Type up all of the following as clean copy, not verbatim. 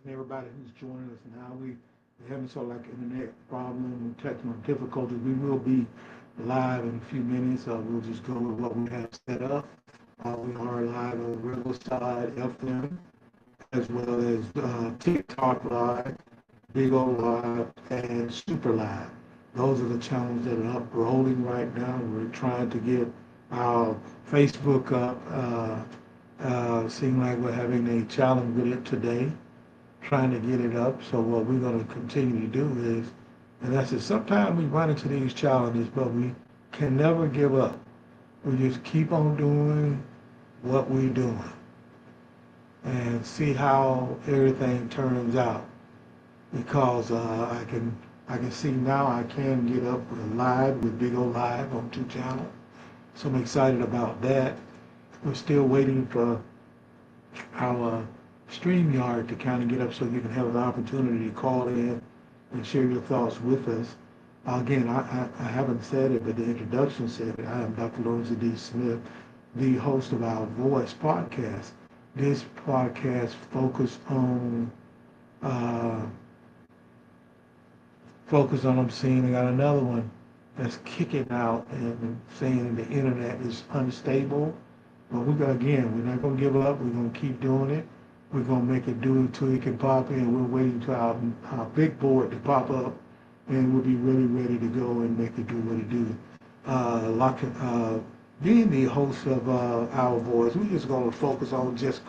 and everybody who's joining us now. We're having sort of like internet problem and technical difficulties. We will be live in a few minutes. We'll just go with what we have set up. We are live on Riverside FM as well as TikTok Live, Big O Live, and Super Live. Those are the channels that are up rolling right now. We're trying to get our Facebook up. Seem like we're having a challenge with it today, trying to get it up. So what we're going to continue to do is, and that's it. Sometimes we run into these challenges, but we can never give up. We just keep on doing what we're doing and see how everything turns out. Because I can see now I can get up live with Big O Live on 2 channels. So I'm excited about that. We're still waiting for our StreamYard to kind of get up so you can have the opportunity to call in and share your thoughts with us. Again, I haven't said it, but the introduction said it. I am Dr. Lawrence D. Smith, the host of our Voice podcast. This podcast uh, I'm seeing I got another one that's kicking out and saying the internet is unstable. But we're not gonna give up. We're gonna keep doing it. We're gonna make it do it till it can pop in. We're waiting for our big board to pop up, and we'll be really ready to go and make it do what it do. Being the host of Our Voice, we're just gonna focus on just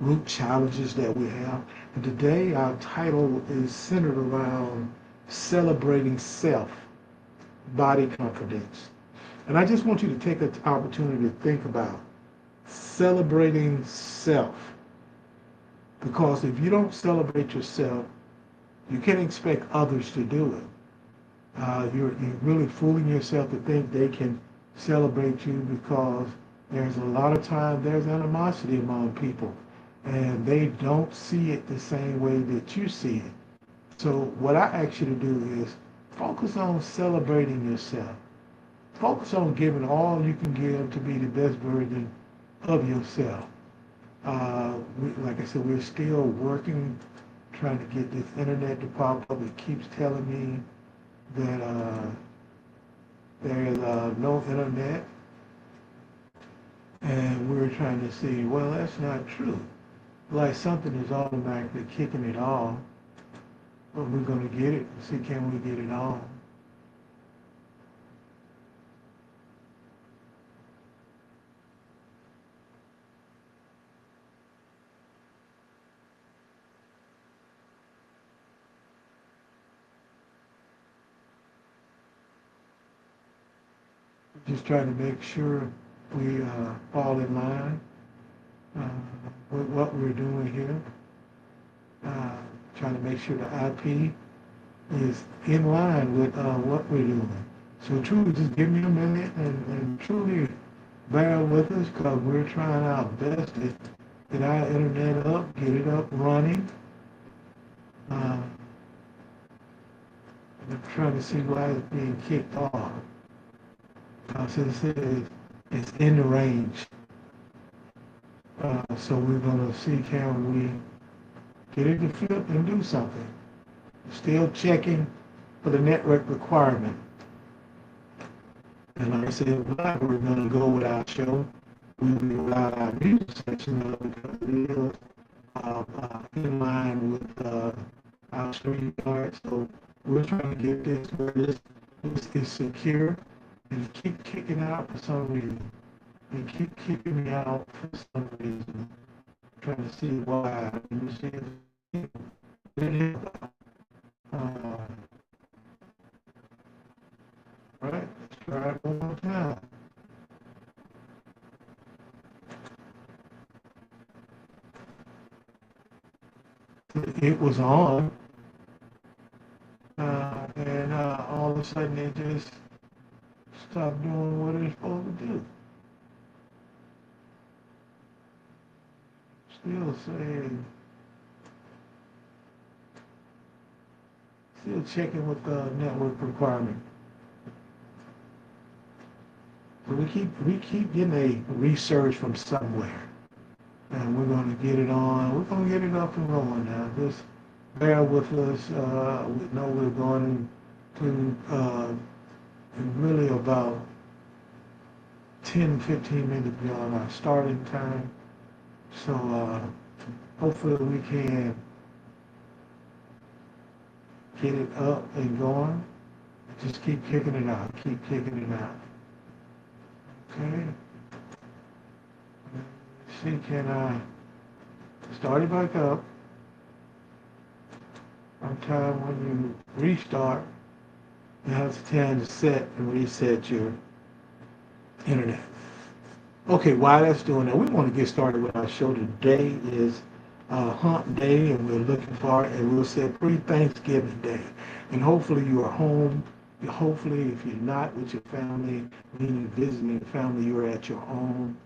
root challenges that we have. And today our title is centered around celebrating self, body confidence. And I just want you to take an opportunity to think about celebrating self. Because if you don't celebrate yourself, you can't expect others to do it. You're really fooling yourself to think they can celebrate you because there's a lot of time there's animosity among people and they don't see it the same way that you see it. So what I ask you to do is focus on celebrating yourself. Focus on giving all you can give to be the best version of yourself. Like I said, we're still working, trying to get this internet to pop up. It keeps telling me that there is no internet, and we're trying to see, well, that's not true. Like something is automatically kicking it off, but we're going to get it. See, can we get it on? Just trying to make sure we fall in line uh, with what we're doing here. Uh, Trying to make sure the IP is in line with what we're doing. So truly, just give me a minute and truly bear with us because we're trying our best to get our internet up, get it up running. Uh, I'm trying to see why it's being kicked off. Because it says it's in the range. So we're going to see can we get it to flip and do something. Still checking for the network requirement. And like I said, we're going to go with our show. We'll be without our music section because it is in line with our stream card. So we're trying to get this where this is secure and keep kicking out for some reason. And keep kicking me out for some reason. I'm trying to see why. Let me see if right, let's try it one more time. It was on, and all of a sudden it just stopped doing what it's supposed to do. Still saying, still checking with the network requirement. So we keep getting a research from somewhere. and we're going to get it on. We're going to get it up and rolling now. Just bear with us. We know we're going to really about 10, 15 minutes beyond our starting time. So hopefully we can get it up and going. Just keep kicking it out. Keep kicking it out. Okay. See, can I start it back up? Sometime when you restart, you have to time to set and reset your internet. Okay, while that's doing that, we want to get started with our show. Today is Hump Day, and we're looking for it, and we'll say pre-Thanksgiving Day. And hopefully you are home. Hopefully, if you're not with your family, meaning visiting family, you're at your own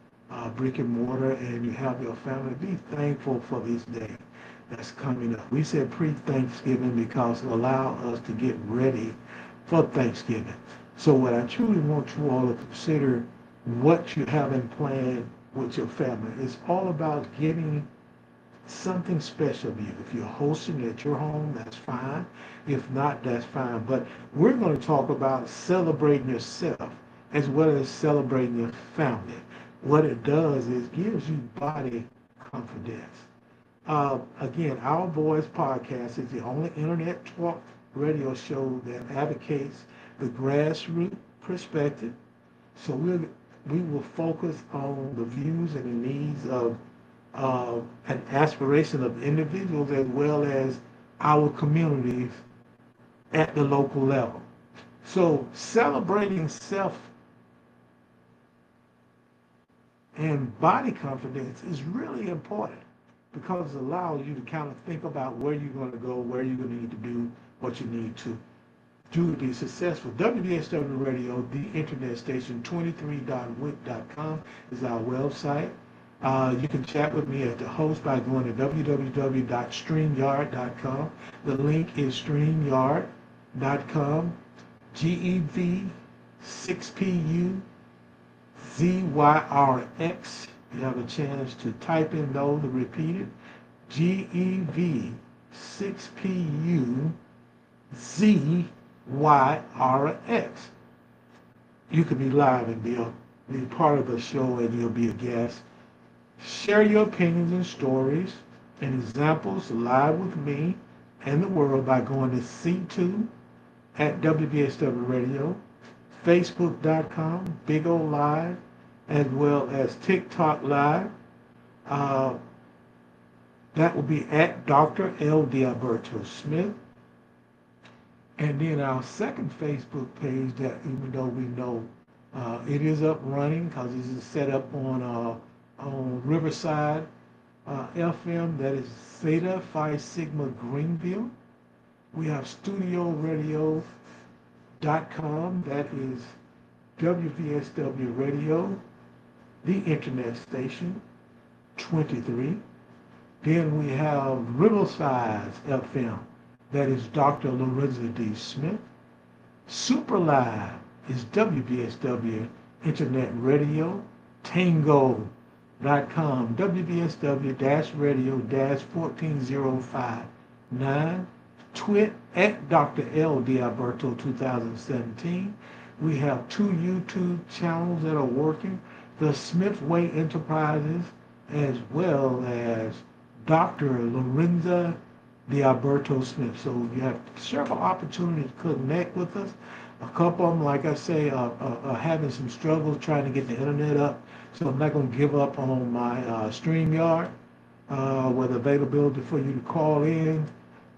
brick and mortar, and you have your family. Be thankful for this day that's coming up. We said pre-Thanksgiving because it allows us to get ready for Thanksgiving. So what I truly want you all to consider what you have in plan with your family. It's all about getting something special to you. If you're hosting at your home, that's fine. If not, that's fine. But we're going to talk about celebrating yourself as well as celebrating your family. What it does is gives you body confidence. Again, Our Voice podcast is the only internet talk radio show that advocates the grassroots perspective. So we will focus on the views and the needs of an aspiration of individuals as well as our communities at the local level. So celebrating self and body confidence is really important because it allows you to kind of think about where you're going to go, where you're going to need to do what you need to do to be successful. WBSW Radio, the internet station, 23.wic.com is our website. You can chat with me at the host by going to www.streamyard.com. The link is streamyard.com. GEV6PUZYRX. You have a chance to type in those and repeat it. GEV6PUZYRX. You could be live and be part of the show, and you'll be a guest. Share your opinions and stories and examples live with me and the world by going to C2 at WBSW Radio, Facebook.com, Big O Live, as well as TikTok Live. That will be at Dr. L. Diaberto Smith. And then our second Facebook page that even though we know it is up running because this is set up on Riverside FM, that is Theta Phi Sigma Greenville. We have StudioRadio.com, that is WVSW Radio, the internet station, 23. Then we have Riverside FM, that is Dr. Lorenzo D. Smith. Super Live is WBSW Internet Radio, Tango.com, WBSW-radio-14059, Twit at Dr. L. Diaberto 2017. We have 2 YouTube channels that are working, the Smith Way Enterprises, as well as Dr. Lorenza Diaberto Smith. So you have several opportunities to connect with us. A couple of them, like I say, are having some struggles trying to get the internet up. So I'm not going to give up on my StreamYard with availability for you to call in.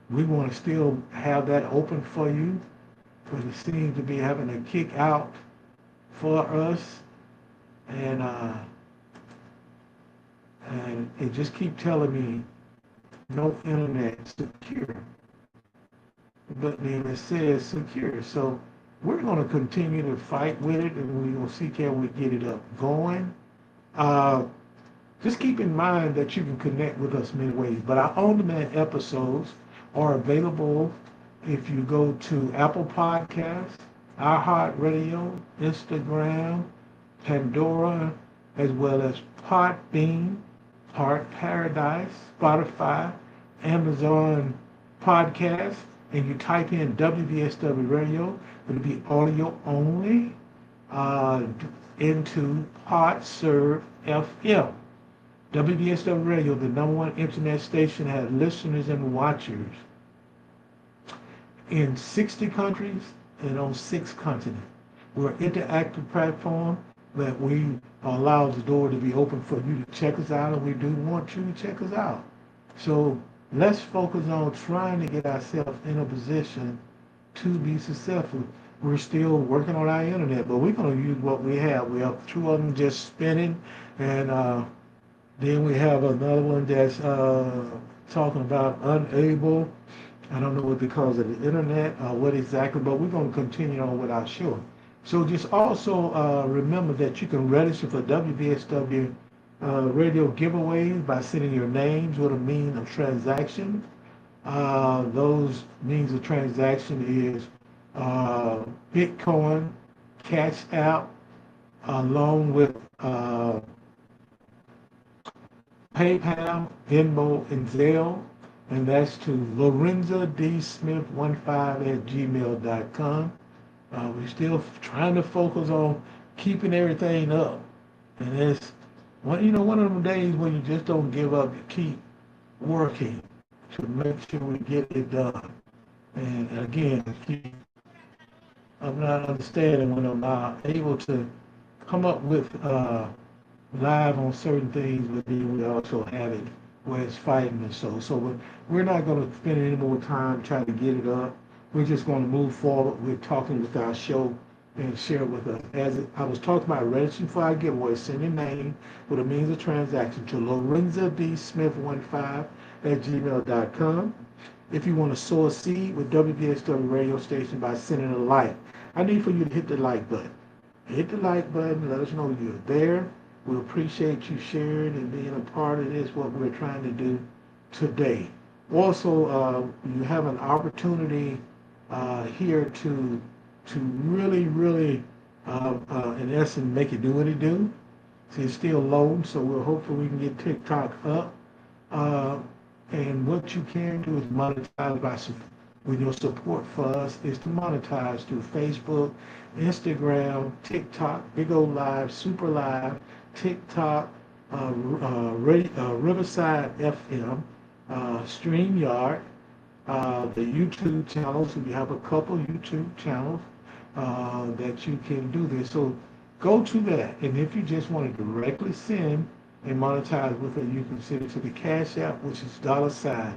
We want to still have that open for you, but it seems to be having a kick out for us. And it just keep telling me no internet secure. But then it says secure. So we're going to continue to fight with it, and we're going to see can we get it up going. Just keep in mind that you can connect with us many ways, but our on-demand episodes are available if you go to Apple Podcasts, iHeartRadio, Instagram, Pandora, as well as Podbean, Heart Paradise, Spotify, Amazon Podcast, and you type in WVSW Radio, it'll be audio only uh, into PodServe FM. WVSW Radio, the #1 internet station, has listeners and watchers in 60 countries and on 6 continents. We're an interactive platform that we allow the door to be open for you to check us out, and we do want you to check us out. So let's focus on trying to get ourselves in a position to be successful. We're still working on our internet, but we're going to use what we have. We have 2 of them just spinning, and then we have another one that's talking about unable. I don't know what because of the internet or what exactly, but we're going to continue on with our show. So just also remember that you can register for WVSW radio giveaways by sending your names with a means of transaction. Those means of transaction is Bitcoin, Cash App, along with PayPal, Venmo, and Zelle, and that's to LorenzoDSmith15@gmail.com. We're still trying to focus on keeping everything up, and it's one of them days when you just don't give up. You keep working to make sure we get it done. And again, I'm not understanding when I'm not able to come up with live on certain things, but then we also have it where it's fighting and so we're not going to spend any more time trying to get it up. We're just going to move forward. We're talking with our show and share with us. As I was talking about registering for our giveaway, send your name with a means of transaction to LorenzoDSmith15@gmail.com. If you want to sow a seed with WVSW radio station by sending a like, I need for you to hit the like button. Hit the like button. Let us know you're there. We appreciate you sharing and being a part of this, what we're trying to do today. Also, you have an opportunity here to really, in essence, make it do what it do. See, it's still low, so we're hopeful we can get TikTok up. And what you can do is monetize with your support for us is to monetize through Facebook, Instagram, TikTok, Big O Live, Super Live, TikTok, Riverside FM, StreamYard, the YouTube channels. We have a couple YouTube channels that you can do this. So go to that, and if you just want to directly send and monetize with it, you can send it to the Cash App, which is $LORENZA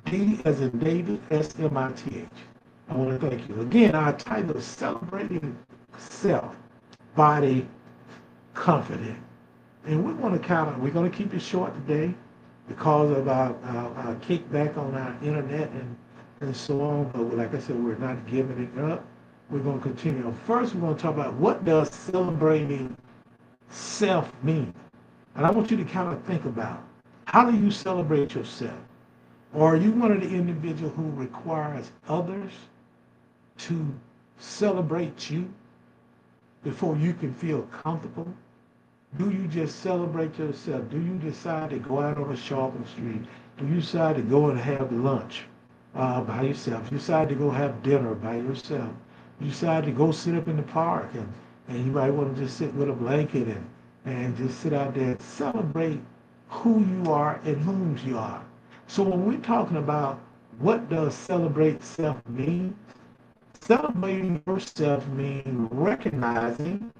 D as in David, SMITH. I want to thank you. Again, our title is Celebrating Self, Body, Confident. And we're going to keep it short today because of our kickback on our internet and so on. But like I said, we're not giving it up. We're going to continue. First, we're going to talk about what does celebrating self mean. And I want you to kind of think about, how do you celebrate yourself? Or are you one of the individuals who requires others to celebrate you before you can feel comfortable? Do you just celebrate yourself? Do you decide to go out on a shopping street? Do you decide to go and have lunch by yourself? You decide to go have dinner by yourself? You decide to go sit up in the park and you might want to just sit with a blanket and just sit out there and celebrate who you are and whom you are. So when we're talking about what does celebrate self mean, celebrating yourself means recognizing,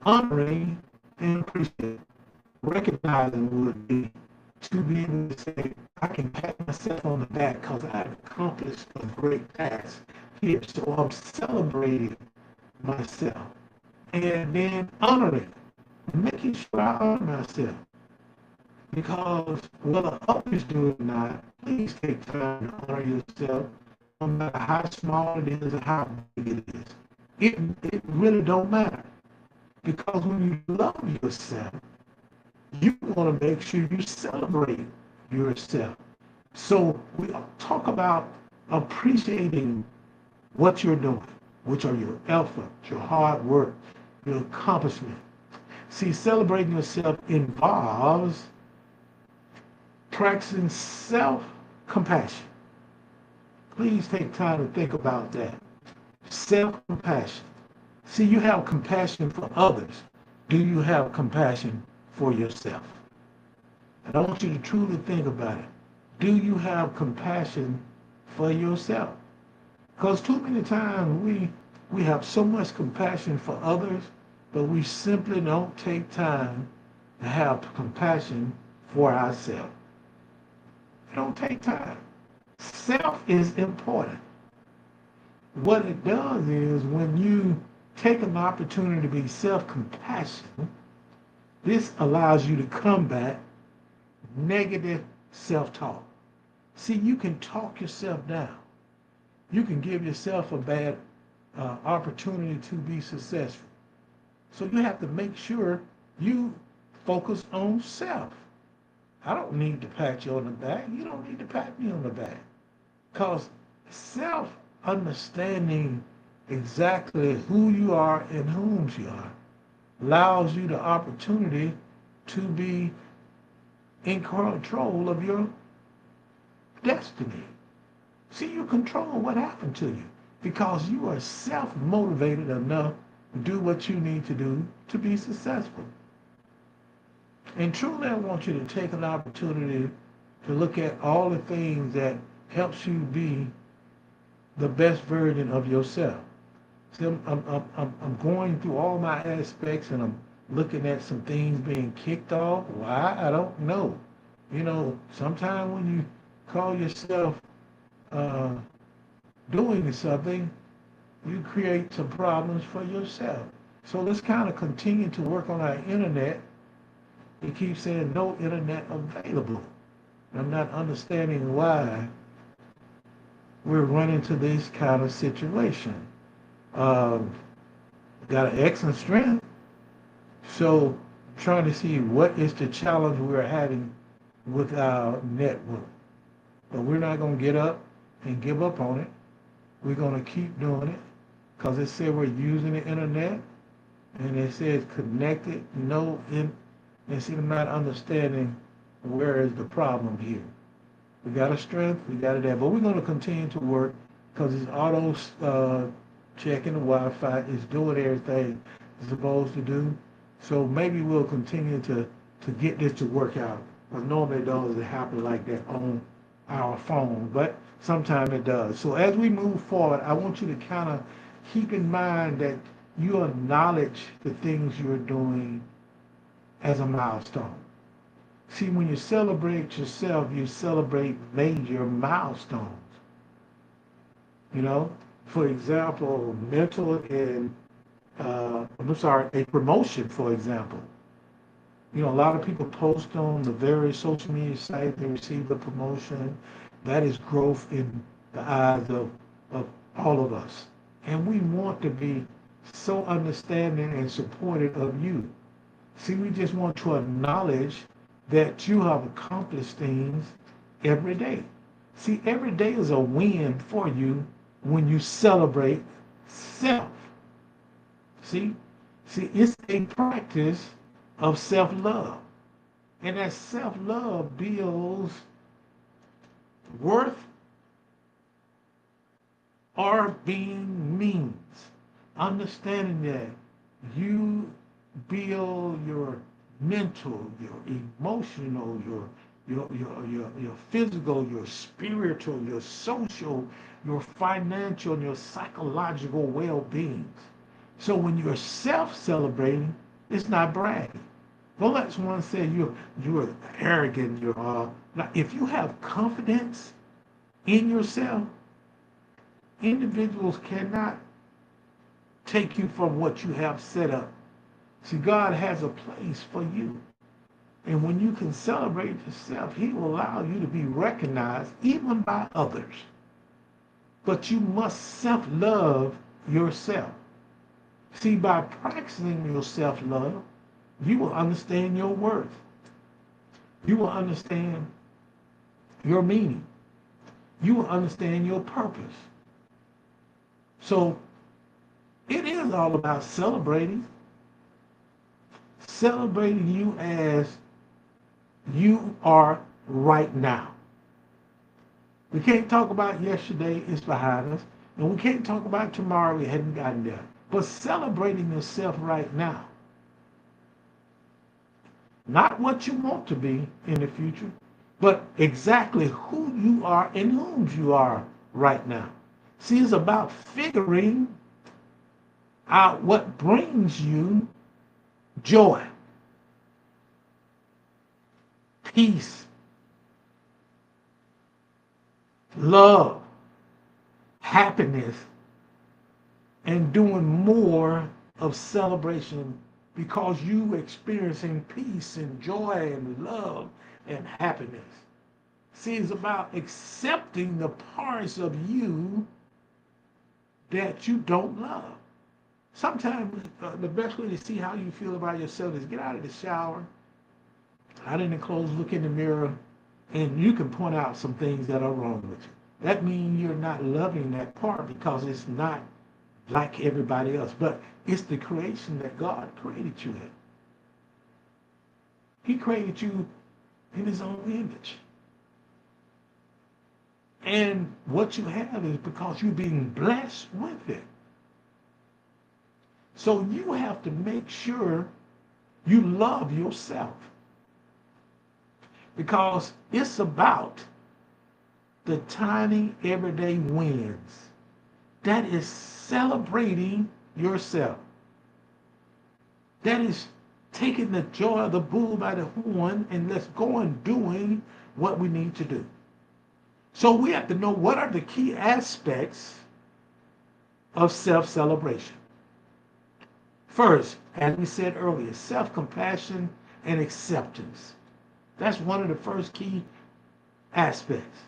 honoring, and appreciating. Recognizing would be to be able to say, I can pat myself on the back because I've accomplished a great task here. So I'm celebrating myself. And then honoring, making sure I honor myself. Because whether others do it or not, please take time to honor yourself, no matter how small it is or how big it is. It really don't matter. Because when you love yourself, you want to make sure you celebrate yourself. So we talk about appreciating what you're doing, which are your efforts, your hard work, your accomplishment. See, celebrating yourself involves practicing self-compassion. Please take time to think about that. Self-compassion. See, you have compassion for others. Do you have compassion for yourself? And I want you to truly think about it. Do you have compassion for yourself? Because too many times we have so much compassion for others, but we simply don't take time to have compassion for ourselves. We don't take time. Self is important. What it does is when you take an opportunity to be self-compassionate, this allows you to combat negative self-talk. See, you can talk yourself down. You can give yourself a bad opportunity to be successful. So you have to make sure you focus on self. I don't need to pat you on the back. You don't need to pat me on the back. Because self understanding exactly who you are and whom you are allows you the opportunity to be in control of your destiny. See, you control what happened to you because you are self-motivated enough to do what you need to do to be successful. And truly, I want you to take an opportunity to look at all the things that helps you be the best version of yourself. See, I'm going through all my aspects and I'm looking at some things being kicked off. Why? I don't know. You know, sometimes when you call yourself uh, doing something, you create some problems for yourself. So let's kind of continue to work on our internet. It keeps saying no internet available. I'm not understanding why we're running into this kind of situation. Um, got an excellent strength. So trying to see what is the challenge we're having with our network. But we're not going to get up and give up on it. We're going to keep doing it because it said we're using the internet and it says connected, no, and see, I'm not understanding where is the problem here. We got a strength, we got it there, but we're going to continue to work because it's auto checking the Wi-Fi, it's doing everything it's supposed to do. So maybe we'll continue to get this to work out. Because normally it doesn't happen like that on our phone, but sometimes it does. So as we move forward, I want you to kind of keep in mind that you acknowledge the things you're doing as a milestone. See, when you celebrate yourself, you celebrate major milestones. You know, for example, mental and, a promotion, for example. You know, a lot of people post on the various social media sites, they receive the promotion. That is growth in the eyes of all of us. And we want to be so understanding and supportive of you. See, we just want to acknowledge that you have accomplished things every day. See, every day is a win for you when you celebrate self. See, it's a practice of self-love. And that self-love builds worth or being means. Understanding that you build your mental, your emotional, your physical, your spiritual, your social, your financial, and your psychological well-being. So when you're self-celebrating, it's not bragging. Don't let someone say you're arrogant. Now, if you have confidence in yourself, individuals cannot take you from what you have set up. See, God has a place for you. And when you can celebrate yourself, he will allow you to be recognized even by others. But you must self-love yourself. See, by practicing your self-love, you will understand your worth. You will understand your meaning. You will understand your purpose. So it is all about celebrating. celebrating you as you are right now. We can't talk about yesterday, it's behind us, and we can't talk about tomorrow, we hadn't gotten there. But celebrating yourself right now, not what you want to be in the future, but exactly who you are and whom you are right now. See, it's about figuring out what brings you joy, peace, love, happiness, and doing more of celebration because you experiencing peace and joy and love and happiness. See, it's about accepting the parts of you that you don't love. Sometimes the best way to see how you feel about yourself is get out of the shower, out in the clothes, look in the mirror, and you can point out some things that are wrong with you. That means you're not loving that part because it's not like everybody else, but it's the creation that God created you in. He created you in his own image. And what you have is because you're being blessed with it. So you have to make sure you love yourself because it's about the tiny everyday wins. That is celebrating yourself. That is taking the joy of the bull by the horn and let's go and doing what we need to do. So we have to know what are the key aspects of self-celebration. First, as we said earlier, self-compassion and acceptance. That's one of the first key aspects.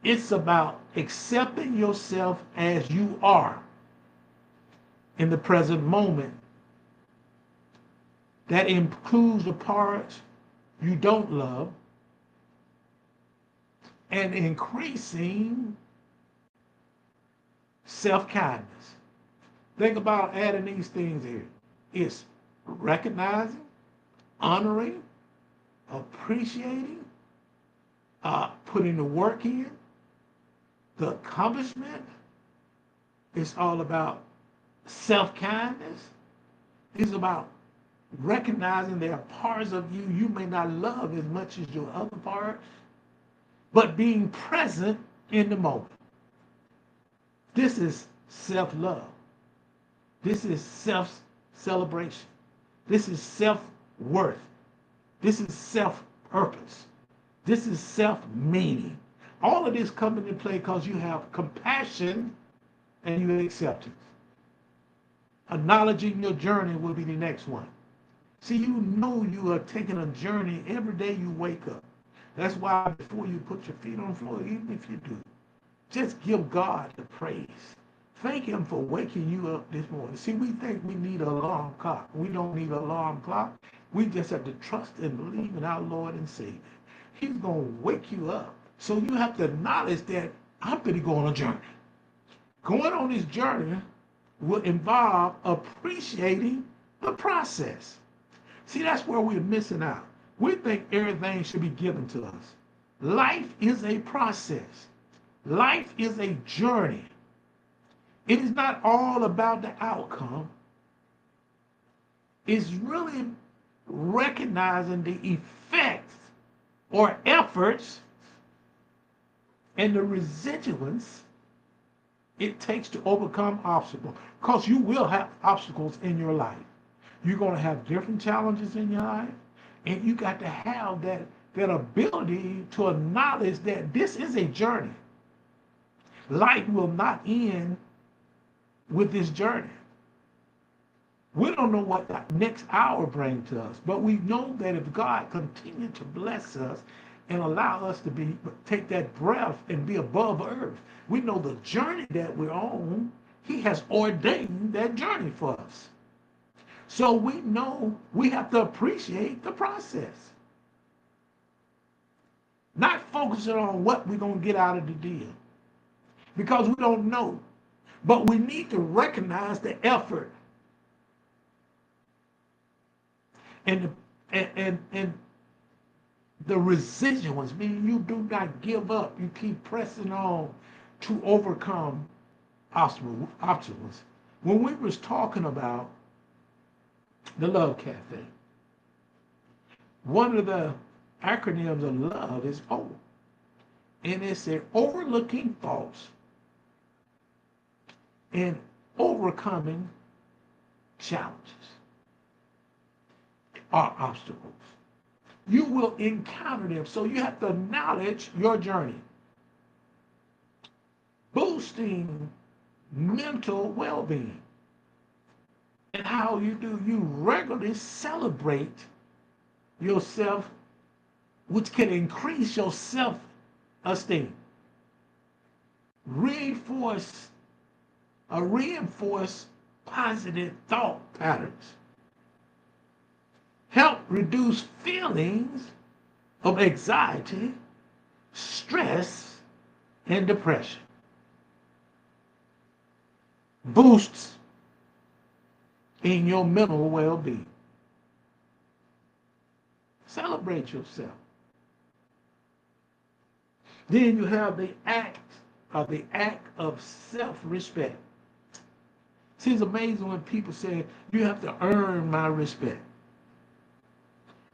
It's about accepting yourself as you are in the present moment. That includes the parts you don't love and increasing self-kindness. Think about adding these things here. It's recognizing, honoring, appreciating, putting the work in, the accomplishment. It's all about self-kindness. It's about recognizing there are parts of you you may not love as much as your other parts, but being present in the moment. This is self-love. This is self-celebration. This is self-worth. This is self-purpose. This is self-meaning. All of this comes into play because you have compassion and you have acceptance. Acknowledging your journey will be the next one. See, you know you are taking a journey every day you wake up. That's why before you put your feet on the floor, even if you do, just give God the praise. Thank him for waking you up this morning. See, we think we need an alarm clock. We don't need an alarm clock. We just have to trust and believe in our Lord and Savior. He's going to wake you up. So you have to acknowledge that I'm going to go on a journey. Going on this journey will involve appreciating the process. See, that's where we're missing out. We think everything should be given to us. Life is a process. Life is a journey. It is not all about the outcome. It's really recognizing the effects or efforts and the residuals it takes to overcome obstacles. Because you will have obstacles in your life. You're going to have different challenges in your life. And you got to have that ability to acknowledge that this is a journey. Life will not end with this journey. We don't know what the next hour brings to us, but we know that if God continues to bless us and allow us to take that breath and be above earth, we know the journey that we're on, he has ordained that journey for us. So we know we have to appreciate the process. Not focusing on what we're going to get out of the deal. Because we don't know. But we need to recognize the effort. And the residuals, meaning you do not give up. You keep pressing on to overcome obstacles. When we was talking about the Love Cafe, one of the acronyms of love is O. And it said overlooking faults and overcoming challenges or obstacles. You will encounter them. So you have to acknowledge your journey. Boosting mental well-being. And how you do, you regularly celebrate yourself, which can increase your self-esteem. Reinforce positive thought patterns. Help reduce feelings of anxiety, stress, and depression. Boosts in your mental well-being. Celebrate yourself. Then you have the act of self-respect. See, it's amazing when people say, you have to earn my respect.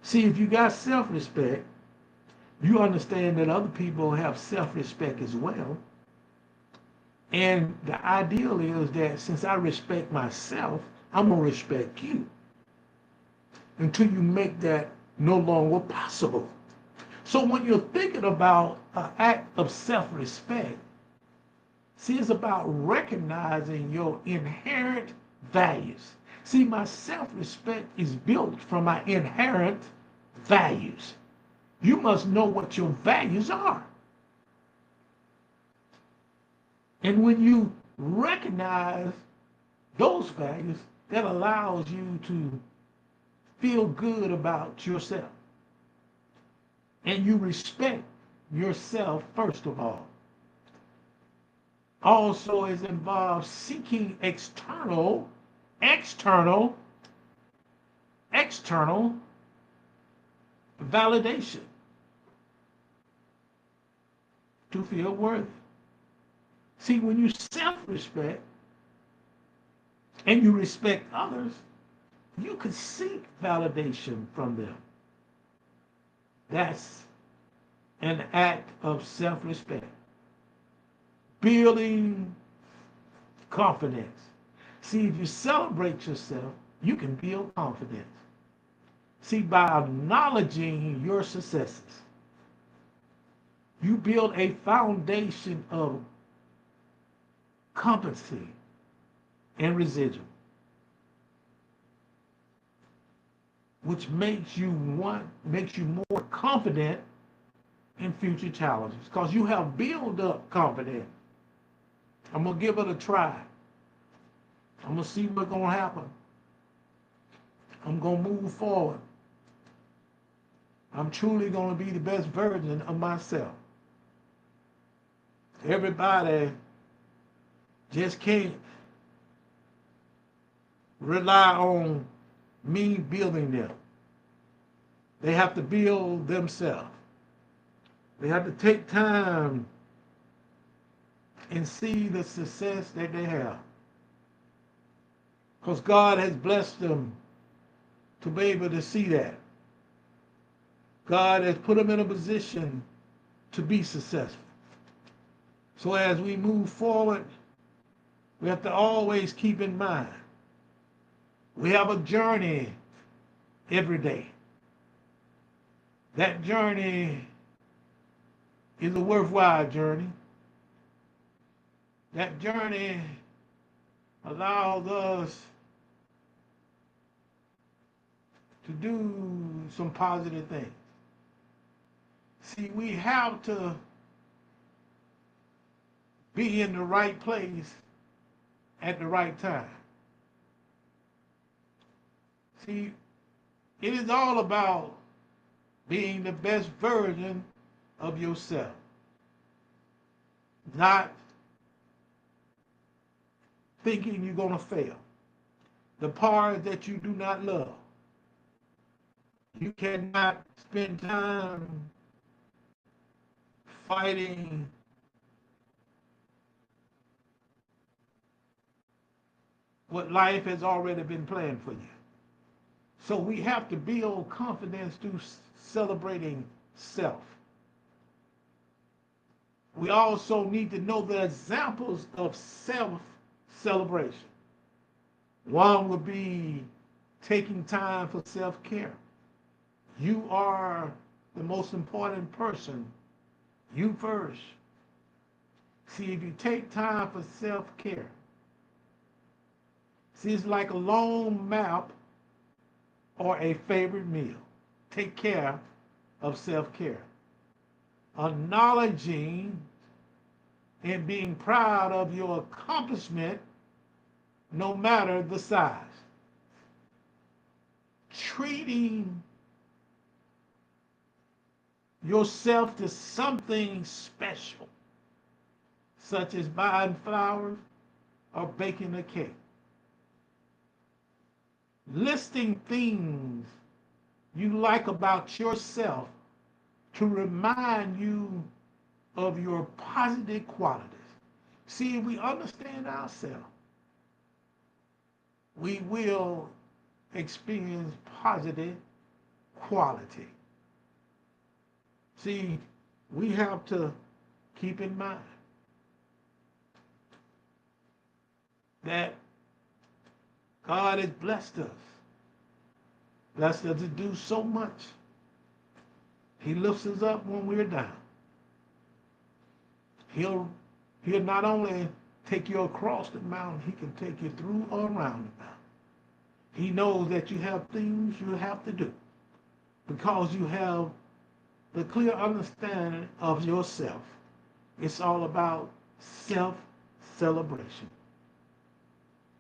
See, if you got self-respect, you understand that other people have self-respect as well. And the ideal is that since I respect myself, I'm going to respect you until you make that no longer possible. So when you're thinking about an act of self-respect, see, it's about recognizing your inherent values. See, my self-respect is built from my inherent values. You must know what your values are. And when you recognize those values, that allows you to feel good about yourself. And you respect yourself first of all. Also, it involves seeking external validation to feel worthy. See, when you self-respect and you respect others, you can seek validation from them. That's an act of self-respect. Building confidence. See, if you celebrate yourself, you can build confidence. See, by acknowledging your successes, you build a foundation of competency and residual, which makes you more confident in future challenges because you have built up confidence. I'm gonna give it a try. I'm gonna see what's gonna happen. I'm gonna move forward. I'm truly gonna be the best version of myself. Everybody just can't rely on me building them. They have to build themselves. They have to take time and see the success that they have. Because God has blessed them to be able to see that. God has put them in a position to be successful. So as we move forward, we have to always keep in mind, we have a journey every day. That journey is a worthwhile journey. That journey allows us to do some positive things. See, we have to be in the right place at the right time. See, it is all about being the best version of yourself, not thinking you're going to fail. The part that you do not love, You cannot spend time fighting what life has already been planned for you. So we have to build confidence through celebrating self. We also need to know the examples of self celebration. One would be taking time for self care. You are the most important person. You first. See, if you take time for self care, see, it's like a long map or a favorite meal. Take care of self care. Acknowledging and being proud of your accomplishment, no matter the size. Treating yourself to something special, such as buying flowers or baking a cake. Listing things you like about yourself to remind you of your positive qualities. See, if we understand ourselves, we will experience positive quality. See, we have to keep in mind that God has blessed us to do so much. He lifts us up when we're down. He'll not only take you across the mountain, he can take you through or around the mountain. He knows that you have things you have to do because you have the clear understanding of yourself. It's all about self-celebration.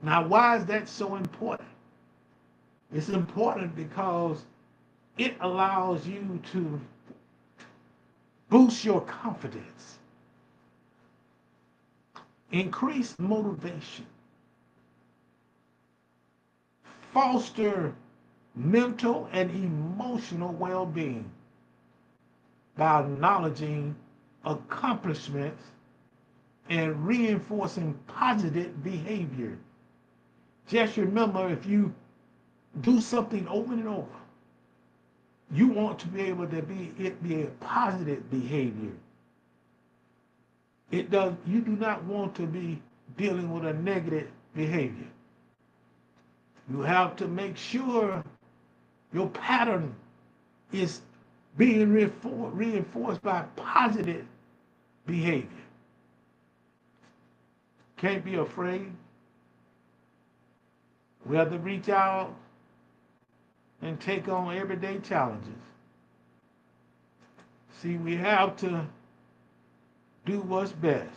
Now, why is that so important? It's important because it allows you to boost your confidence, increase motivation, foster mental and emotional well-being by acknowledging accomplishments and reinforcing positive behavior. Just remember, if you do something over and over, you want to be able to be a positive behavior. You do not want to be dealing with a negative behavior. You have to make sure your pattern is being reinforced by positive behavior. Can't be afraid. We have to reach out and take on everyday challenges. See, we have to do what's best.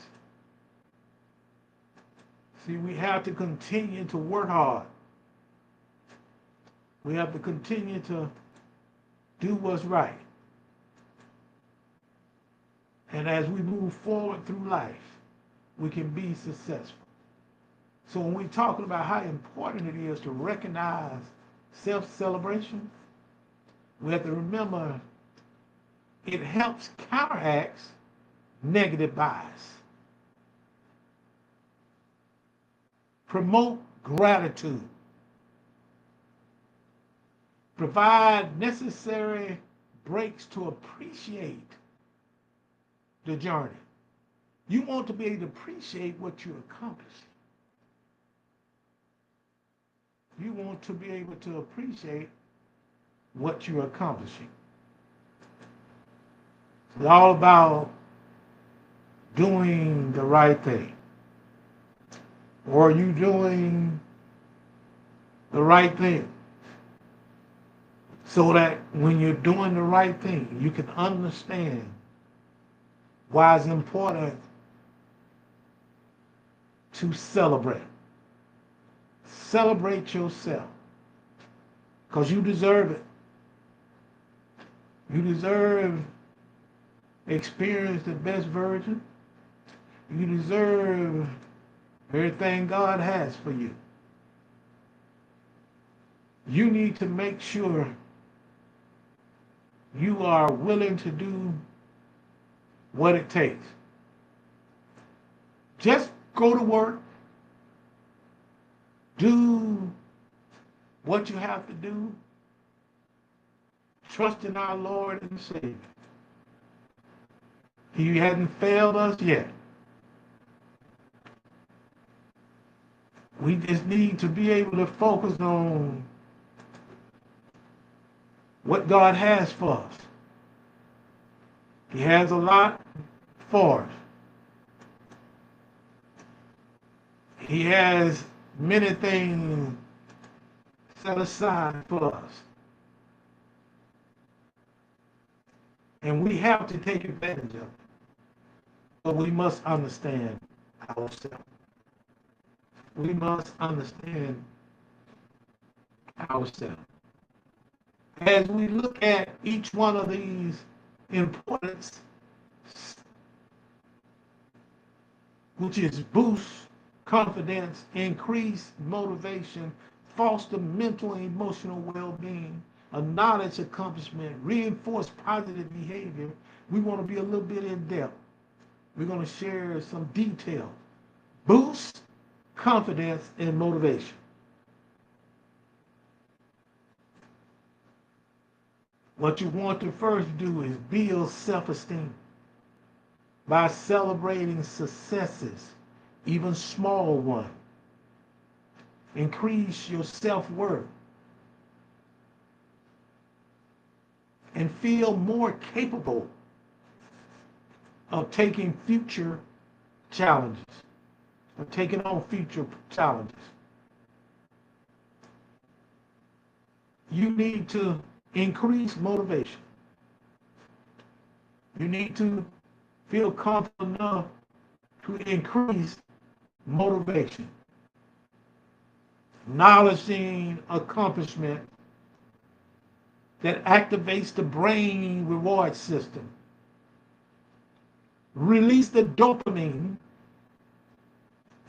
See, we have to continue to work hard. We have to continue to do what's right. And as we move forward through life, we can be successful. So when we're talking about how important it is to recognize self-celebration, we have to remember it helps counteract negative bias. Promote gratitude. Provide necessary breaks to appreciate the journey. You want to be able to appreciate what you accomplish. You want to be able to appreciate what you're accomplishing. It's all about doing the right thing. Or are you doing the right thing? So that when you're doing the right thing, you can understand why it's important to celebrate. Celebrate yourself. Because you deserve it. You deserve to experience the best version. You deserve everything God has for you. You need to make sure you are willing to do what it takes. Just go to work, do what you have to do, trust in our Lord and Savior. He hasn't failed us yet. We just need to be able to focus on what God has for us. He has a lot for us. He has many things set aside for us. And we have to take advantage of it. But we must understand ourselves. We must understand ourselves. As we look at each one of these importance, which is boost confidence, increase motivation, foster mental and emotional well-being, acknowledge accomplishment, reinforce positive behavior, we want to be a little bit in depth. We're going to share some detail. Boost confidence and motivation. What you want to first do is build self-esteem by celebrating successes, even small ones. Increase your self-worth and feel more capable of taking future challenges, of taking on future challenges. You need to increase motivation. You need to feel confident enough to increase motivation. Acknowledging accomplishment that activates the brain reward system. Release the dopamine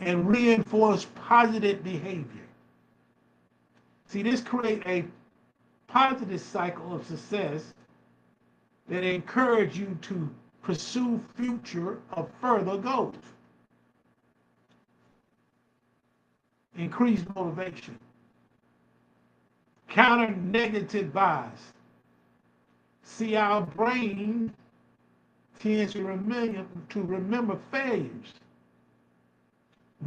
and reinforce positive behavior. See, this creates a positive cycle of success that encourages you to pursue future or further goals. Increase motivation. Counter negative bias. See, our brain tends to remember failures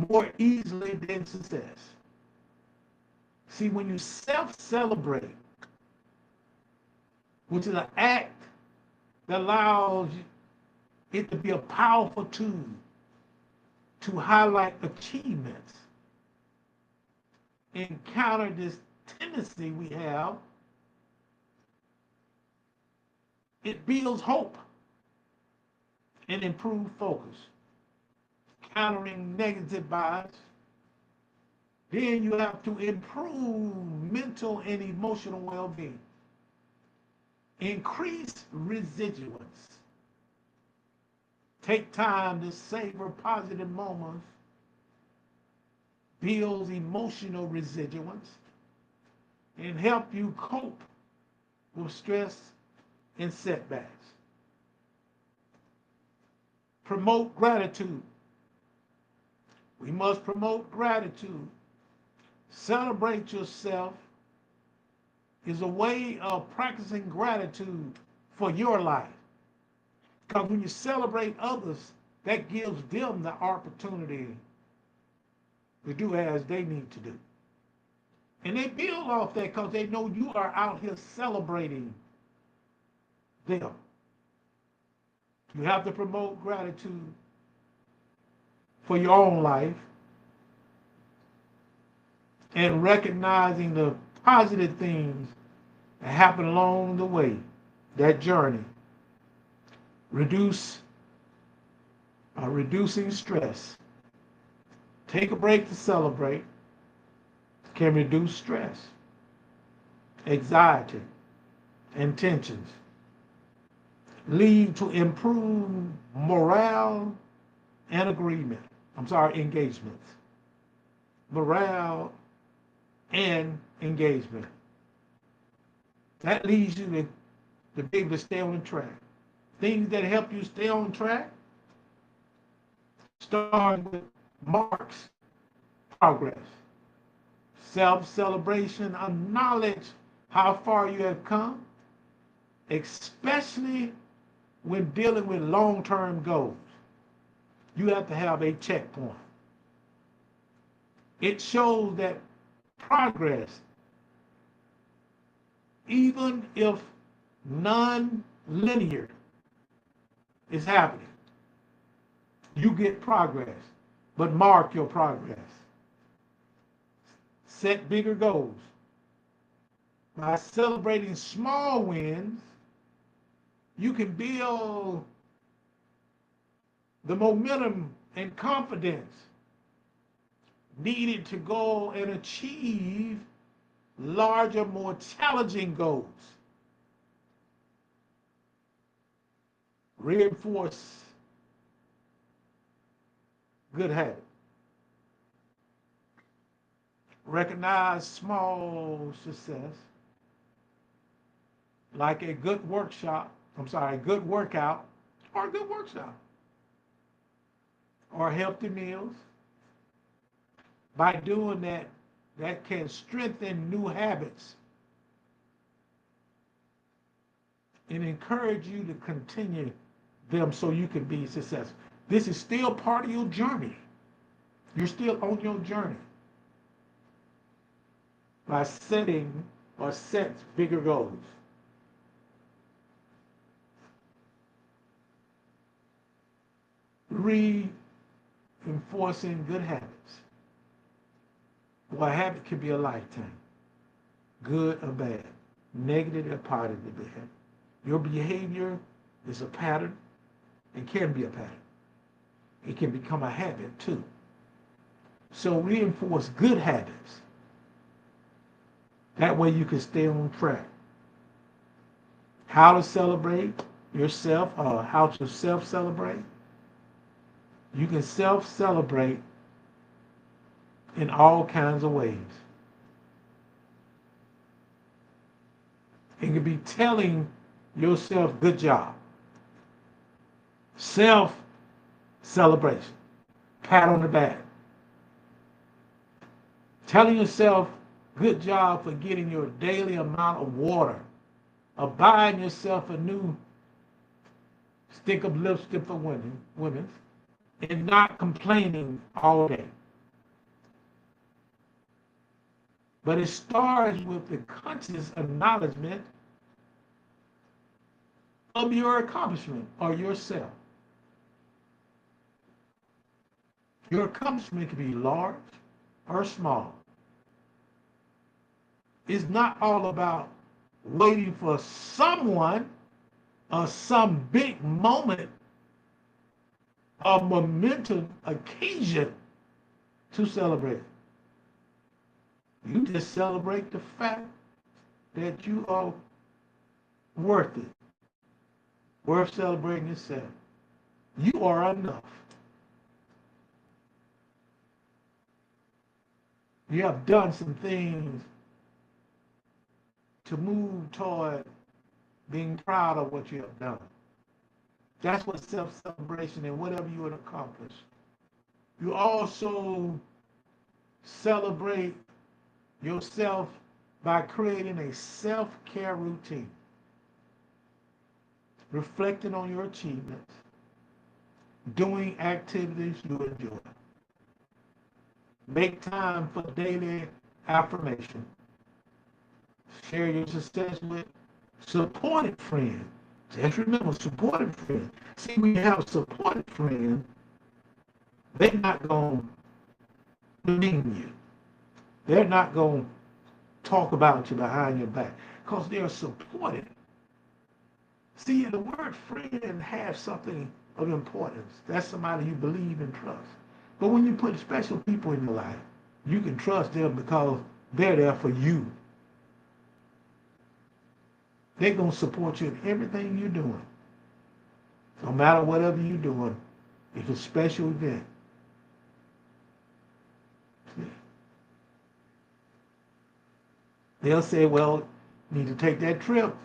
more easily than success. See, when you self-celebrate, which is an act that allows it to be a powerful tool to highlight achievements and counter this tendency we have, it builds hope and improves focus, countering negative bias. Then you have to improve mental and emotional well-being. Increase residuance. Take time to savor positive moments. Builds emotional residuance and help you cope with stress and setbacks. Promote gratitude. We must promote gratitude. Celebrate yourself is a way of practicing gratitude for your life. Because when you celebrate others, that gives them the opportunity to do as they need to do. And they build off that because they know you are out here celebrating them. You have to promote gratitude for your own life and recognizing the positive things that happen along the way, that journey. Reducing stress. Take a break to celebrate can reduce stress, anxiety, and tensions. Lead to improved morale and engagements. Morale and engagement. That leads you to to be able to stay on track. Things that help you stay on track, starting with marks progress, self-celebration, acknowledge how far you have come, especially when dealing with long-term goals. You have to have a checkpoint. It shows that progress, even if non-linear, is happening. You get progress, but mark your progress. Set bigger goals. By celebrating small wins, you can build the momentum and confidence needed to go and achieve larger, more challenging goals. Reinforce good habits. Recognize small success, like a good good workout, or a good workshop, or healthy meals. By doing that, that can strengthen new habits and encourage you to continue them so you can be successful. This is still part of your journey. You're still on your journey by setting or set bigger goals. Reinforcing good habits. Well, a habit can be a lifetime, good or bad, negative or positive behavior. Your behavior is a pattern. It can be a pattern. It can become a habit too. So reinforce good habits. That way you can stay on track. How to celebrate yourself, or how to self-celebrate. You can self-celebrate in all kinds of ways. It can be telling yourself, good job. Self-celebration. Pat on the back. Telling yourself, good job for getting your daily amount of water. Or buying yourself a new stick of lipstick for women. And not complaining all day. But it starts with the conscious acknowledgement of your accomplishment or yourself. Your accomplishment can be large or small. It's not all about waiting for someone or some big moment or momentous occasion to celebrate. You just celebrate the fact that you are worth it, worth celebrating yourself. You are enough. You have done some things to move toward being proud of what you have done. That's what self-celebration and whatever you would accomplish. You also celebrate yourself by creating a self-care routine, reflecting on your achievements, doing activities you enjoy. Make time for daily affirmation. Share your success with supportive friends. Just remember, supportive friends. See, when you have a supportive friend, they're not going to demean you. They're not going to talk about you behind your back because they're supportive. See, the word friend has something of importance. That's somebody you believe and trust. But when you put special people in your life, you can trust them because they're there for you. They're going to support you in everything you're doing. No matter whatever you're doing, it's a special event. They'll say, well, you need to take that trip.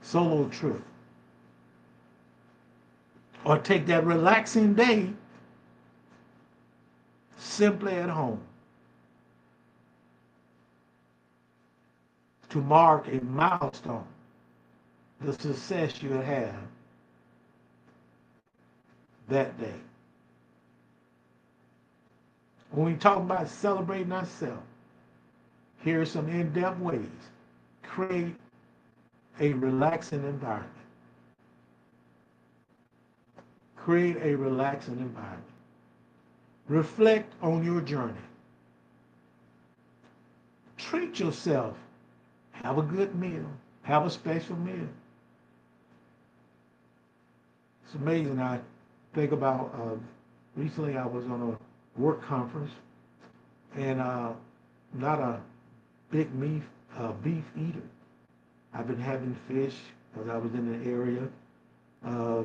solo trip, or take that relaxing day simply at home to mark a milestone, the success you have that day. When we talk about celebrating ourselves, here are some in-depth ways. Create a relaxing environment. Create a relaxing environment. Reflect on your journey. Treat yourself. Have a good meal. Have a special meal. It's amazing. I think about recently I was on a work conference, and not a big beef eater. I've been having fish because I was in an area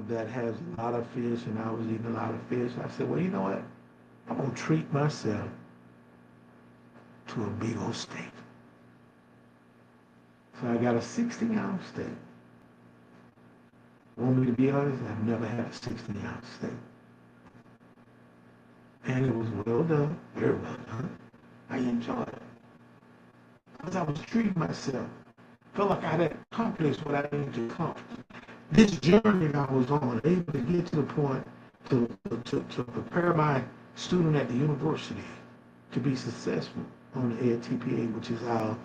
that has a lot of fish, and I was eating a lot of fish. I said, well, you know what? I'm going to treat myself to a big old steak. So I got a 16-ounce steak. Want me to be honest? I've never had a 16-ounce steak. And it was well done, very well done. I enjoyed it. Because I was treating myself. Felt like I had accomplished what I needed to accomplish. This journey I was on, able to get to the point to prepare my student at the university to be successful on the EdTPA, which is our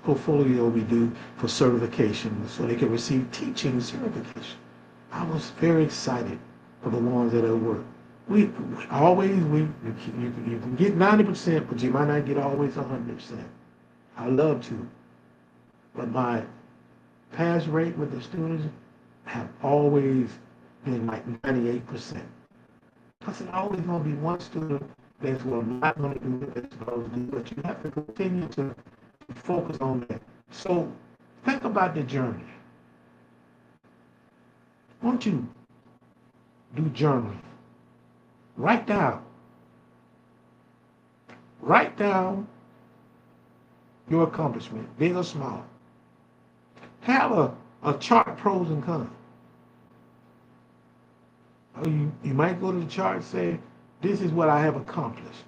portfolio we do for certification so they can receive teaching certification. I was very excited for the ones that I work. You can get 90%, but you might not get always 100%. I love to, but my pass rate with the students have always been like 98%. Because there's always going to be one student that's not going to do what they're supposed to do, but you have to continue to focus on that. So think about the journey. Won't you do journaling? Write down your accomplishment, big or small. Have a chart, pros and cons. Or you might go to the chart and say, this is what I have accomplished,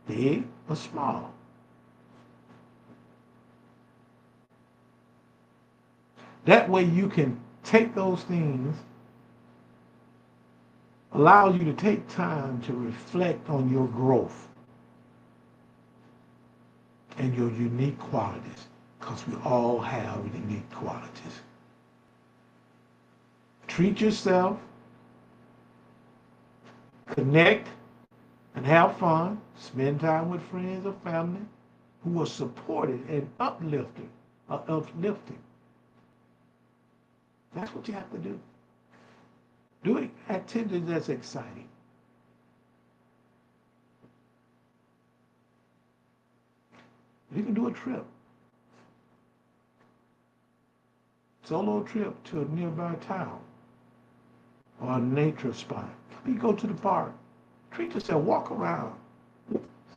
big or small. That way you can take those things, allow you to take time to reflect on your growth and your unique qualities, because we all have unique qualities. Treat yourself, connect, and have fun. Spend time with friends or family who are supported and uplifting. That's what you have to do. Do activities that's exciting. You can do a trip. Solo trip to a nearby town or a nature spot. You go to the park. Treat yourself. Walk around.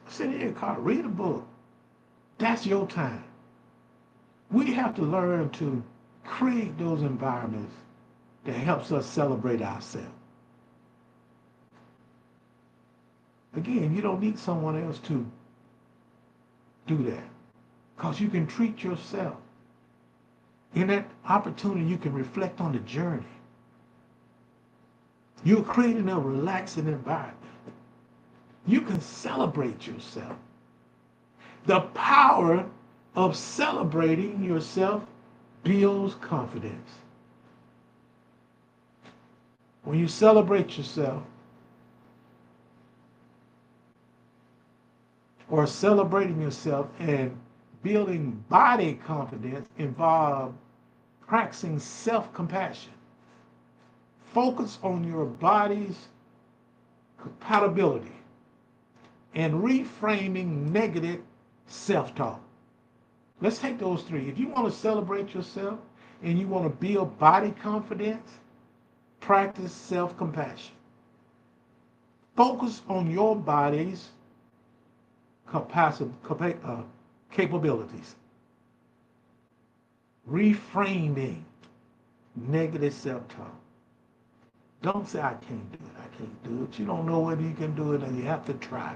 Sit in your car. Read a book. That's your time. We have to learn to create those environments that helps us celebrate ourselves. Again, you don't need someone else to do that, because you can treat yourself. In that opportunity, you can reflect on the journey. You're creating a relaxing environment. You can celebrate yourself. The power of celebrating yourself builds confidence. When you celebrate yourself, or celebrating yourself and building body confidence involve practicing self-compassion. Focus on your body's compatibility and reframing negative self-talk. Let's take those three. If you want to celebrate yourself and you want to build body confidence, practice self-compassion. Focus on your body's capabilities reframing negative self-talk. Don't say, I can't do it, I can't do it. You don't know whether you can do it and you have to try.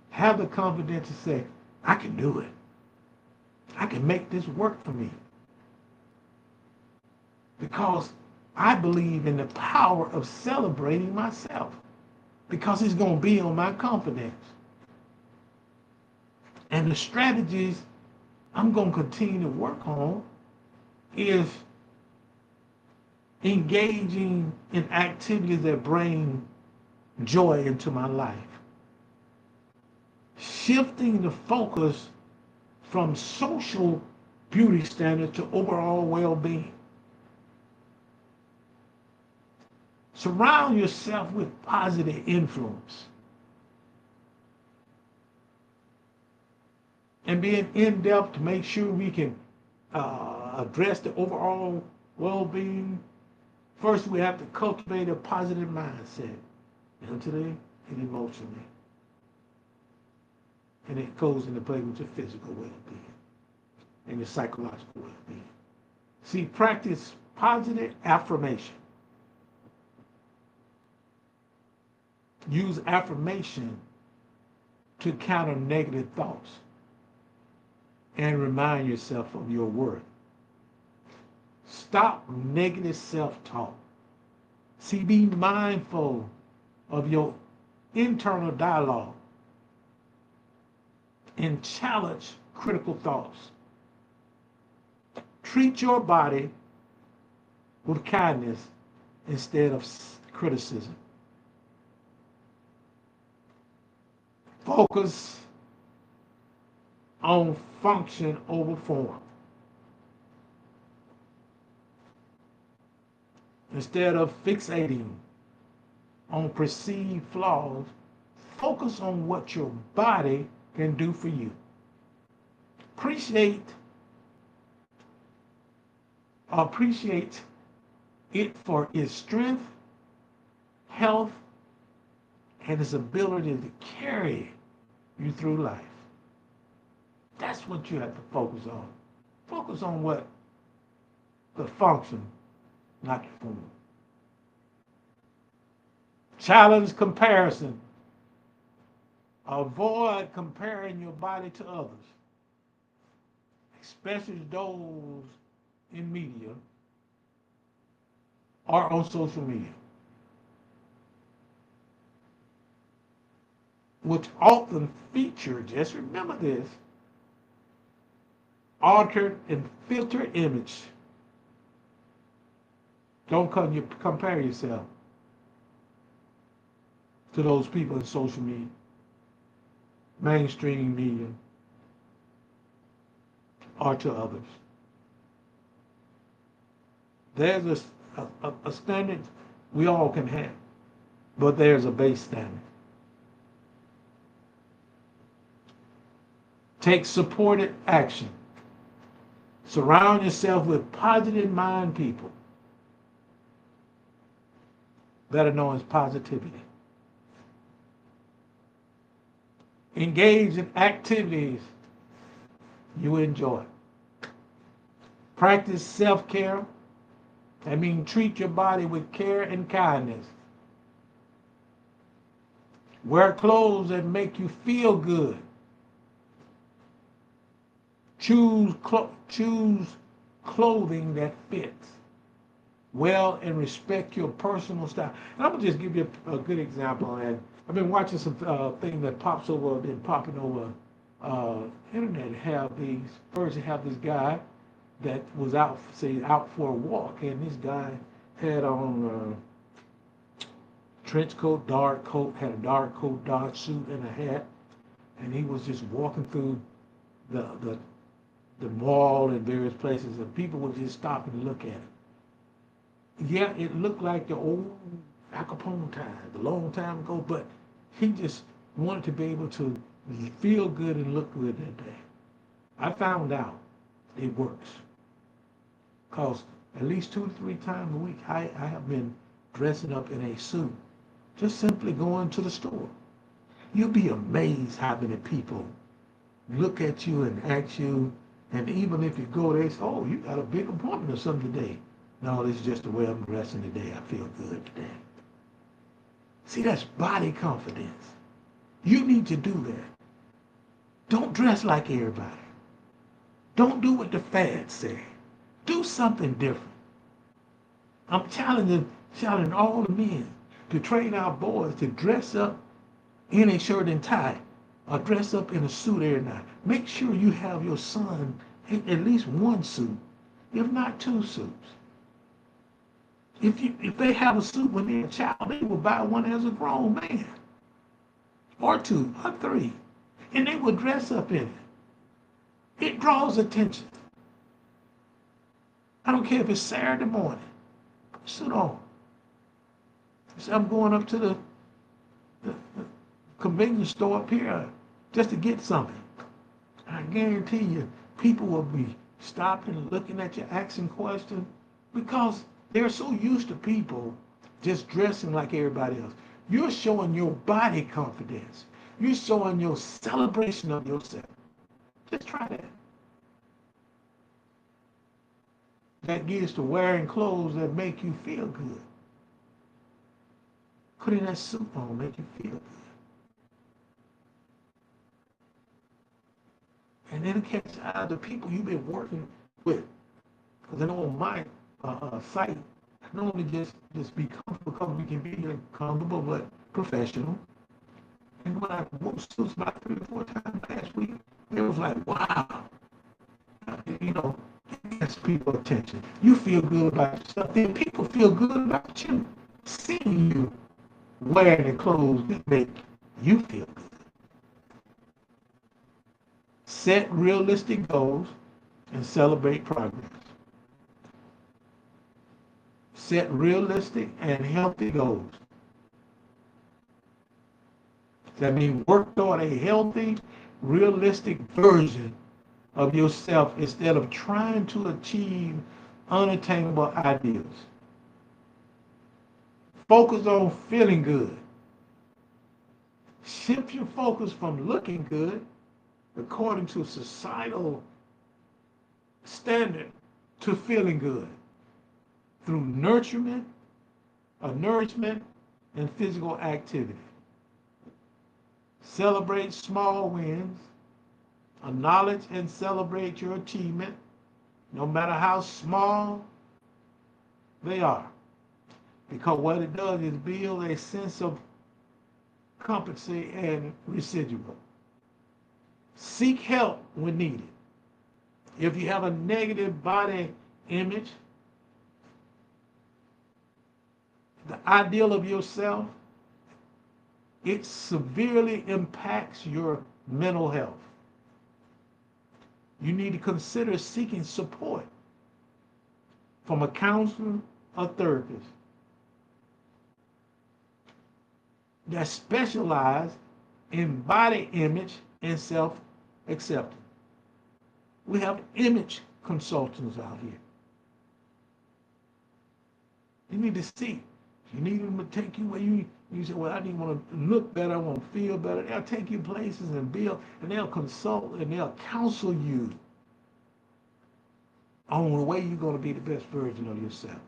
Have the confidence to say, I can do it. I can make this work for me. Because I believe in the power of celebrating myself. Because it's going to be on my confidence. And the strategies I'm going to continue to work on is engaging in activities that bring joy into my life. Shifting the focus from social beauty standards to overall well-being. Surround yourself with positive influence. And being in-depth to make sure we can address the overall well-being, first we have to cultivate a positive mindset, mentally and emotionally. And it goes into play with your physical well-being and your psychological well-being. See, practice positive affirmation. Use affirmation to counter negative thoughts and remind yourself of your worth. Stop negative self-talk. See, be mindful of your internal dialogue and challenge critical thoughts. Treat your body with kindness instead of criticism. Focus on function over form. Instead of fixating on perceived flaws, focus on what your body can do for you. Appreciate it for its strength, health, and its ability to carry you through life. That's what you have to focus on. Focus on what the function, not the form. Challenge comparison. Avoid comparing your body to others, especially those in media or on social media, which often feature, just remember this, altered and filtered image. Don't compare yourself to those people in social media, mainstream media, or to others. There's a standard we all can have, but there's a base standard. Take supported action. Surround yourself with positive mind people, better known as positivity. Engage in activities you enjoy. Practice self-care. That means treat your body with care and kindness. Wear clothes that make you feel good. Choose clothing that fits well and respect your personal style. And I'm gonna just give you a good example. And I've been watching some thing that been popping over internet. Have this guy that was out for a walk, and this guy had on trench coat, dark coat, had a dark coat, dark suit, and a hat, and he was just walking through the mall and various places, and people would just stop and look at it. Yeah, it looked like the old Al Capone time, a long time ago, but he just wanted to be able to feel good and look good that day. I found out it works. Because at least 2 to 3 times a week, I have been dressing up in a suit, just simply going to the store. You'll be amazed how many people look at you and ask you And even if you go, they say, oh, you got a big appointment or something today. No, this is just the way I'm dressing today. I feel good today. See, that's body confidence. You need to do that. Don't dress like everybody. Don't do what the fads say. Do something different. I'm challenging all the men to train our boys to dress up in a shirt and tie or dress up in a suit every night. Make sure you have your son in at least one suit, if not two suits. If they have a suit when they're a child, they will buy one as a grown man, or two, or three, and they will dress up in it. It draws attention. I don't care if it's Saturday morning. Put a suit on. So I'm going up to the convenience store up here just to get something. I guarantee you, people will be stopping and looking at you, asking questions, because they're so used to people just dressing like everybody else. You're showing your body confidence. You're showing your celebration of yourself. Just try that. That gets to wearing clothes that make you feel good. Putting that suit on make you feel good. And then catch the people you've been working with. Because I know on my site, I not only just be comfortable, because we can be comfortable, but professional. And when I wore suits about 3 or 4 times last week, it was like, wow. You know, it gets people attention. You feel good about yourself, then people feel good about you. Seeing you wearing the clothes that make you feel good. Set realistic goals and celebrate progress. Set realistic and healthy goals. That means work toward a healthy, realistic version of yourself instead of trying to achieve unattainable ideals. Focus on feeling good. Shift your focus from looking good according to societal standard to feeling good through nourishment, and physical activity. Celebrate small wins. Acknowledge and celebrate your achievement, no matter how small they are. Because what it does is build a sense of competency and residual. Seek help when needed. If you have a negative body image, the ideal of yourself, it severely impacts your mental health. You need to consider seeking support from a counselor or therapist that specialize in body image and self-acceptance. We have image consultants out here. You need to see. You need them to take you where you say, well, I need want to look better, I want to feel better. They'll take you places and build, and they'll consult and they'll counsel you on the way you're going to be the best version of yourself.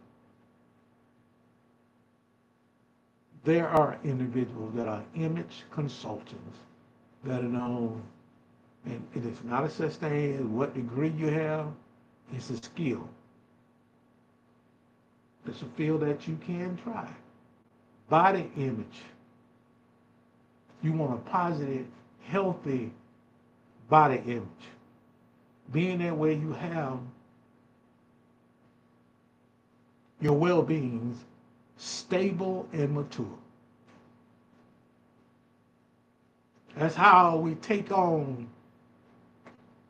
There are individuals that are image consultants that are known, and it is not a such thing as what degree you have, it's a skill. It's a field that you can try. Body image. You want a positive, healthy body image. Being that way you have your well-being stable and mature. That's how we take on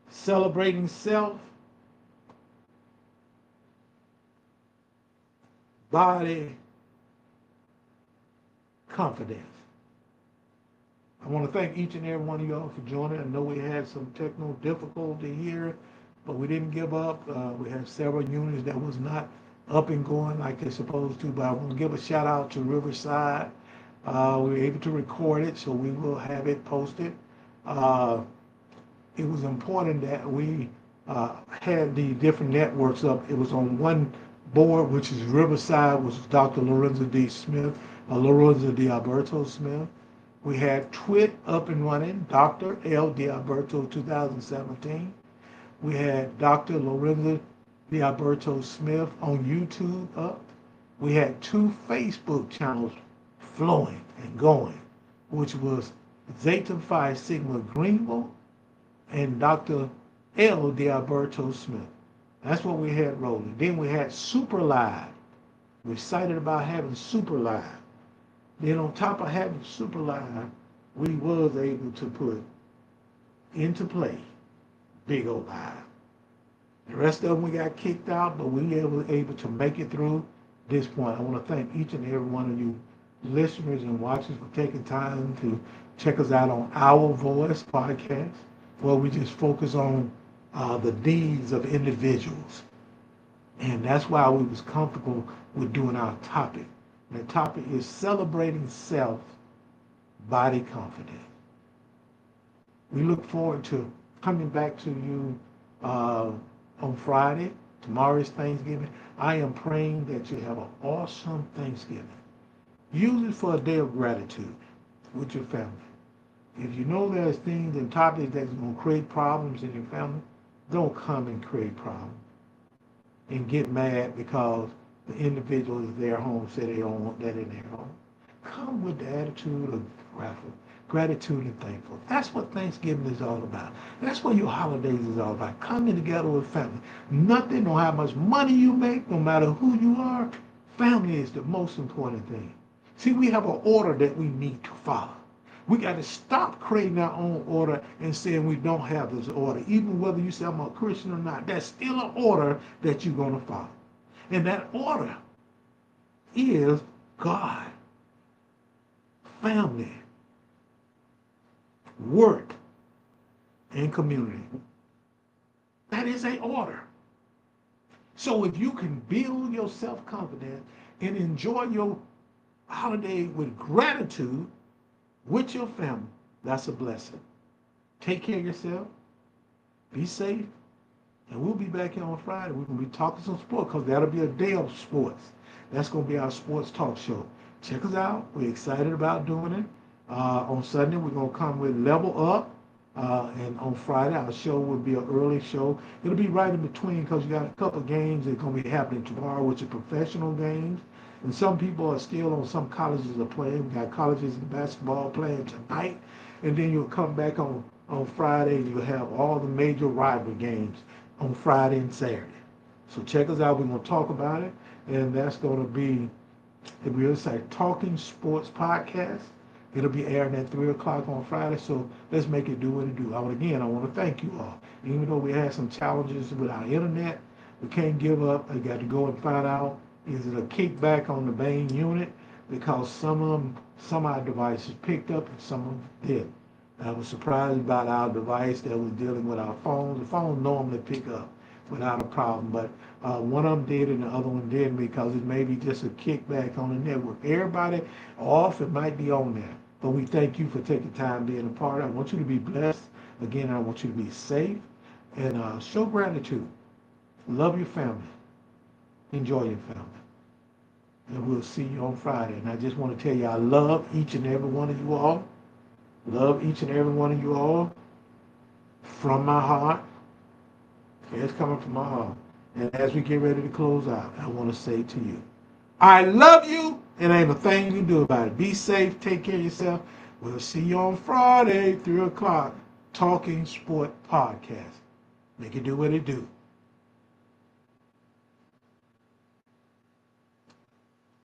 celebrating self, body confidence. I want to thank each and every one of y'all for joining. I know we had some technical difficulty here, but we didn't give up. We had several units that was not up and going like they're supposed to, but I want to give a shout out to Riverside. We were able to record it, so we will have it posted. It was important that we had the different networks up. It was on one board, which is Riverside, which is Dr. Lorenzo D. Smith, Lorenzo D. Alberto Smith. We had Twit up and running, Dr. L. D. Alberto 2017. We had Dr. Lorenzo D. Alberto Smith on YouTube up. We had 2 Facebook channels flowing and going, which was Zeta Phi Sigma Greenville and Dr. L. D. Alberto Smith. That's what we had rolling. Then we had Super Live. We're excited about having Super Live. Then on top of having Super Live, we was able to put into play Big O Live. The rest of them we got kicked out, but we were able to make it through this point. I want to thank each and every one of you listeners and watchers for taking time to check us out on Our Voice podcast, where we just focus on the needs of individuals. And that's why we was comfortable with doing our topic. And the topic is celebrating self, body confidence. We look forward to coming back to you on Friday. Tomorrow is Thanksgiving. I am praying that you have an awesome Thanksgiving. Use it for a day of gratitude with your family. If you know there's things and topics that's going to create problems in your family, don't come and create problems and get mad because the individual is their home, say they don't want that in their home. Come with the attitude of gratitude and thankful. That's what Thanksgiving is all about. That's what your holidays is all about. Coming together with family. Nothing, no how much money you make, no matter who you are, family is the most important thing. See, we have an order that we need to follow. We got to stop creating our own order and saying we don't have this order. Even whether you say I'm a Christian or not, that's still an order that you're going to follow. And that order is God, family, work, and community. That is an order. So if you can build your self-confidence and enjoy your holiday with gratitude with your family, that's a blessing. Take care of yourself. Be safe. And we'll be back here on Friday. We're going to be talking some sports because that'll be a day of sports. That's going to be our sports talk show. Check us out. We're excited about doing it. On Sunday, we're going to come with Level Up. And on Friday, our show will be an early show. It'll be right in between because you got a couple of games that are going to be happening tomorrow, which are professional games. And some people are still on, some colleges are playing. We got colleges in basketball playing tonight. And then you'll come back on Friday and you'll have all the major rivalry games on Friday and Saturday. So check us out. We're going to talk about it. And that's going to be, it's like Talking Sports Podcast. It'll be airing at 3 o'clock on Friday. So let's make it do what it do. I want to thank you all. Even though we had some challenges with our internet, we can't give up. I got to go and find out, is it a kickback on the main unit? Because some of our devices picked up and some of them didn't. I was surprised about our device that was dealing with our phones. The phone normally pick up without a problem, but one of them did and the other one didn't because it may be just a kickback on the network. Everybody off, it might be on there. But we thank you for taking time being a part. I want you to be blessed. Again, I want you to be safe and show gratitude. Love your family. Enjoy your family. And we'll see you on Friday. And I just want to tell you, I love each and every one of you all. Love each and every one of you all from my heart. It's coming from my heart. And as we get ready to close out, I want to say to you, I love you, and ain't a thing you can do about it. Be safe. Take care of yourself. We'll see you on Friday, 3 o'clock, Talking Sport Podcast. Make it do what it do.